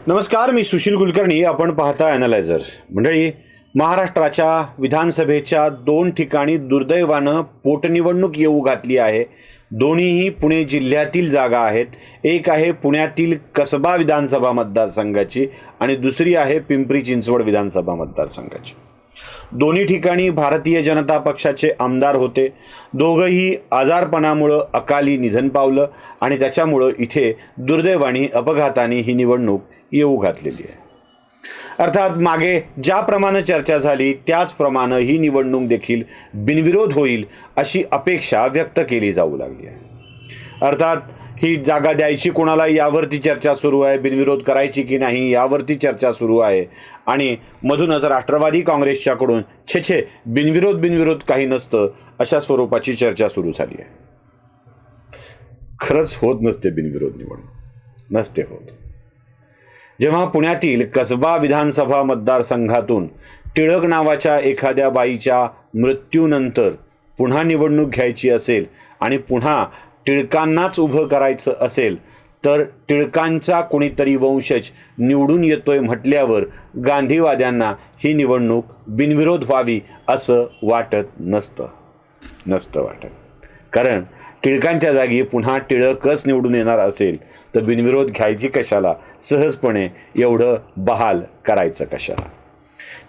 नमस्कार, मी सुशील कुलकर्णी. आपण पाहता ॲनालायझर. मंडळी, महाराष्ट्राच्या विधानसभेच्या 2 ठिकाणी दुर्दैवानं पोटनिवडणूक येऊ घातली आहे. दोन्हीही पुणे जिल्ह्यातील जागा आहेत. एक आहे पुण्यातील कसबा विधानसभा मतदारसंघाची आणि दुसरी आहे पिंपरी चिंचवड विधानसभा मतदारसंघाची. दोन्ही ठिकाणी भारतीय जनता पक्षाचे आमदार होते. दोघंही आजारपणामुळं अकाली निधन पावलं आणि त्याच्यामुळं इथे दुर्दैवाने अपघाताने ही निवडणूक येऊ घातलेली आहे. अर्थात मागे ज्याप्रमाणे चर्चा झाली त्याचप्रमाणे ही निवडणूक देखील बिनविरोध होईल अशी अपेक्षा व्यक्त केली जाऊ लागली आहे. अर्थात ही जागा द्यायची कोणाला यावरती चर्चा सुरू आहे, बिनविरोध करायची की नाही यावरती चर्चा सुरू आहे आणि मधूनच राष्ट्रवादी काँग्रेसच्याकडून छे बिनविरोध काही नसतं अशा स्वरूपाची चर्चा सुरू झाली आहे. खरंच होत नसते बिनविरोध निवडणूक, नसते होत. जेव्हा पुण्यातील कसबा विधानसभा मतदारसंघातून टिळक नावाच्या एखाद्या बाईच्या मृत्यूनंतर पुन्हा निवडणूक घ्यायची असेल आणि पुन्हा टिळकांनाच उभं करायचं असेल तर टिळकांचा कोणीतरी वंशज निवडून येतोय म्हटल्यावर गांधीवाद्यांना ही निवडणूक बिनविरोध व्हावी असं वाटत नसतं वाटत. कारण टिळकांच्या जागी पुन्हा टिळकच निवडून येणार असेल तर बिनविरोध घ्यायची कशाला, सहजपणे एवढं बहाल करायचं कशाला.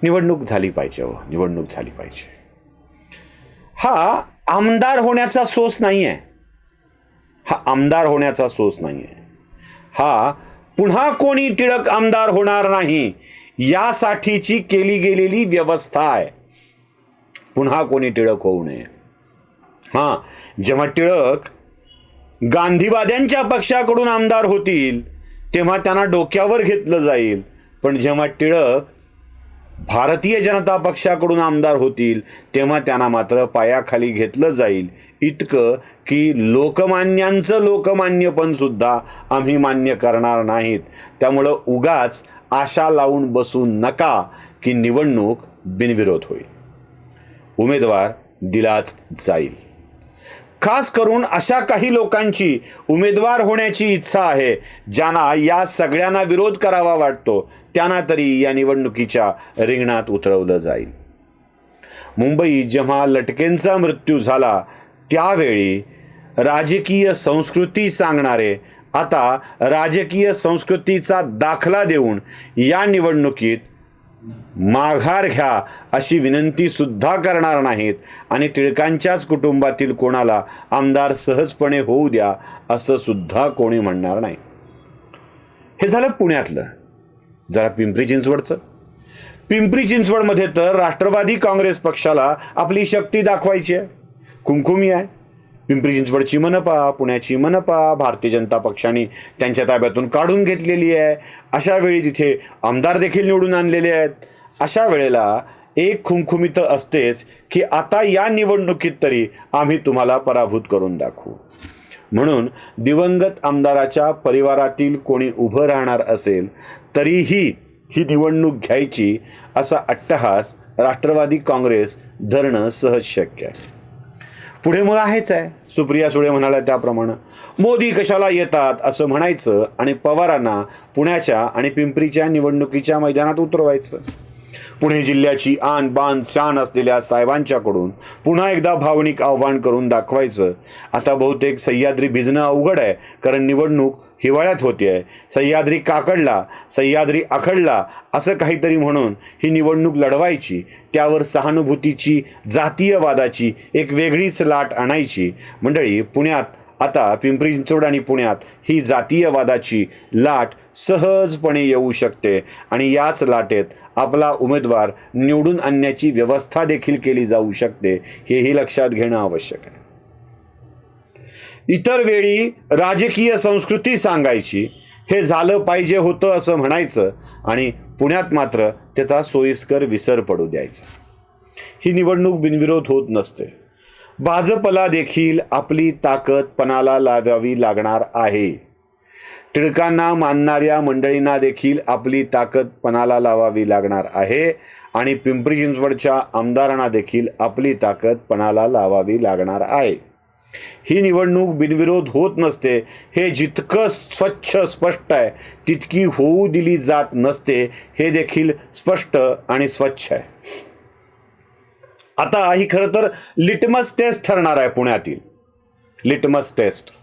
निवडणूक झाली पाहिजे, निवडणूक झाली पाहिजे. हा आमदार होण्याचा सोस नाही आहे. हा पुन्हा कोणी टिळक आमदार होणार नाही यासाठीची केली गेलेली व्यवस्था आहे. पुन्हा कोणी टिळक होऊ नये. जेव्हा टिळक गांधीवाद्यांच्या पक्षाकडून आमदार होतील तेव्हा त्यांना डोक्यावर घेतलं जाईल, पण जेव्हा टिळक भारतीय जनता पक्षाकडून आमदार होतील तेव्हा त्यांना मात्र पायाखाली घेतलं जाईल. इतकं की लोकमान्यांचं लोकमान्यपण सुद्धा आम्ही मान्य करणार नाहीत. त्यामुळं उगाच आशा लावून बसू नका की निवडणूक बिनविरोध होईल. उमेदवार दिलाच जाईल. खास करून अशा काही लोकांची उमेदवार होण्याची इच्छा आहे ज्यांना या सगळ्यांना विरोध करावा वाटतो, त्यांना तरी या निवडणुकीच्या रिंगणात उतरवलं जाईल. मुंबईत जेव्हा लटकेंचा मृत्यू झाला त्यावेळी राजकीय संस्कृती सांगणारे आता राजकीय संस्कृतीचा दाखला देऊन या निवडणुकीत माघार घ्या अशी विनंती सुद्धा करणार नाहीत आणि टिळकांच्याच कुटुंबातील कोणाला आमदार सहजपणे होऊ द्या असं सुद्धा कोणी म्हणणार नाही. हे झालं पुण्यातलं. जरा पिंपरी चिंचवडचं. पिंपरी चिंचवडमध्ये तर राष्ट्रवादी काँग्रेस पक्षाला आपली शक्ती दाखवायची आहे. कुमकुमी आहे. पिंपरी चिंचवडची मनपा, पुण्याची मनपा भारतीय जनता पक्षाने त्यांच्या ताब्यातून काढून घेतलेली आहे. अशा वेळी तिथे आमदार देखील निवडून आणलेले आहेत. अशा वेळेला एक खुमखुमी तर असतेच की आता या निवडणुकीत तरी आम्ही तुम्हाला पराभूत करून दाखवू. म्हणून दिवंगत आमदाराच्या परिवारातील कोणी उभं राहणार असेल तरीही ही निवडणूक घ्यायची असा अट्टहास राष्ट्रवादी काँग्रेस धरणं सहज शक्य आहे. पुढे मग आहेच आहे. सुप्रिया सुळे म्हणाल्या त्याप्रमाणे मोदी कशाला येतात असं म्हणायचं आणि पवारांना पुण्याच्या आणि पिंपरीच्या निवडणुकीच्या मैदानात उतरवायचं. पुणे जिल्ह्याची आन बान शान असलेल्या साहेबांच्याकडून पुन्हा एकदा भावनिक आव्हान करून दाखवायचं. आता बहुतेक सह्याद्री भिजणं अवघड आहे, कारण निवडणूक हिवाळ्यात होते आहे. सह्याद्री काकडला, सह्याद्री आखडला असं काहीतरी म्हणून ही निवडणूक लढवायची. त्यावर सहानुभूतीची, जातीयवादाची एक वेगळीच लाट आणायची. मंडळी, पुण्यात आता पिंपरी चिंचवड आणि पुण्यात ही जातीयवादाची लाट सहजपणे येऊ शकते आणि याच लाटेत आपला उमेदवार निवडून आणण्याची व्यवस्था देखील केली जाऊ शकते. हेही लक्षात घेणं आवश्यक आहे. इतर वेळी राजकीय संस्कृती सांगायची, हे झालं पाहिजे होतं असं म्हणायचं आणि पुण्यात मात्र त्याचा सोयीस्कर विसर पडू द्यायचा. ही निवडणूक बिनविरोध होत नसते. भाजपला देखील आपली ताकद पणाला लावावी लागणार आहे. टिळकांना मानणाऱ्या मंडळींना देखील आपली ताकद पणाला लावावी लागणार आहे आणि पिंपरी चिंचवडच्या आमदारांना देखील आपली ताकद पणाला लावावी लागणार आहे. ही निवडणूक बिनविरोध होत नसते हे जितकं स्वच्छ स्पष्ट आहे तितकी होऊ दिली जात नसते हे देखील स्पष्ट आणि स्वच्छ आहे. आता ही खरं तर लिटमस टेस्ट ठरणार आहे पुण्यातील. लिटमस टेस्ट,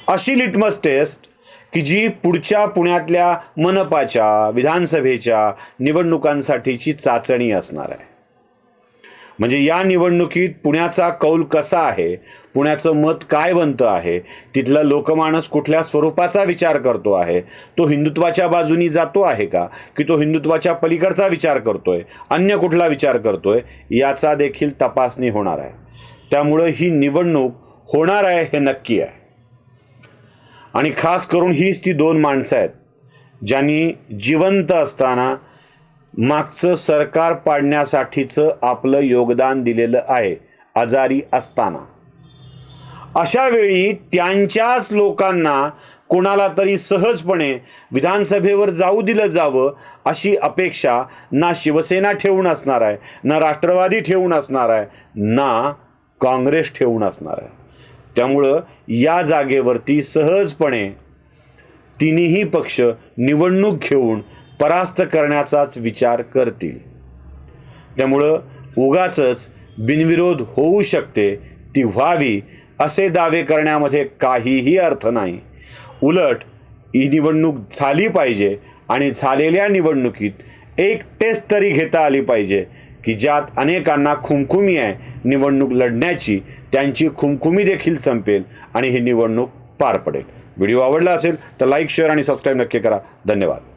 अशी लिटमस टेस्ट की जी पुढच्या पुण्यातल्या मनपाच्या विधानसभेच्या निवडणुकांसाठीची चाचणी असणार आहे. म्हणजे या निवडणुकीत पुण्याचा कौल कसा आहे, पुण्याचं मत काय बनतं आहे, तिथला लोकमानस कुठल्या स्वरूपाचा विचार करतो आहे, तो हिंदुत्वाच्या बाजूनी जातो आहे का, की तो हिंदुत्वाच्या पलीकडचा विचार करतोय, अन्य कुठला विचार करतोय, याचा देखील तपासणी होणार आहे. त्यामुळं ही निवडणूक होणार आहे हे नक्की आहे. आणि खास करून हीच ती दोन माणसं आहेत ज्यांनी जिवंत असताना मागचं सरकार पाडण्यासाठीचं आपलं योगदान दिलेलं आहे आजारी असताना. अशा वेळी त्यांच्याच लोकांना कोणाला तरी सहजपणे विधानसभेवर जाऊ दिलं जावं अशी अपेक्षा ना शिवसेना ठेवून असणार आहे, ना राष्ट्रवादी ठेवून असणार आहे, ना काँग्रेस ठेवून असणार आहे. त्यामुळं या जागेवरती सहजपणे तिन्ही पक्ष निवडणूक घेऊन परास्त करण्याचाच विचार करतील. त्यामुळं उगाचच बिनविरोध होऊ शकते ती व्हावी असे दावे करण्यामध्ये काहीही अर्थ नाही. उलट ही निवडणूक झाली पाहिजे आणि झालेल्या निवडणुकीत एक टेस्ट तरी घेता आली पाहिजे की ज्यात अनेकांना खुमखुमी आहे निवडणूक लढण्याची, त्यांची खुमखुमी देखील संपेल आणि ही निवडणूक पार पडेल. व्हिडिओ आवडला असेल तर लाईक, शेअर आणि सबस्क्राईब नक्की करा. धन्यवाद.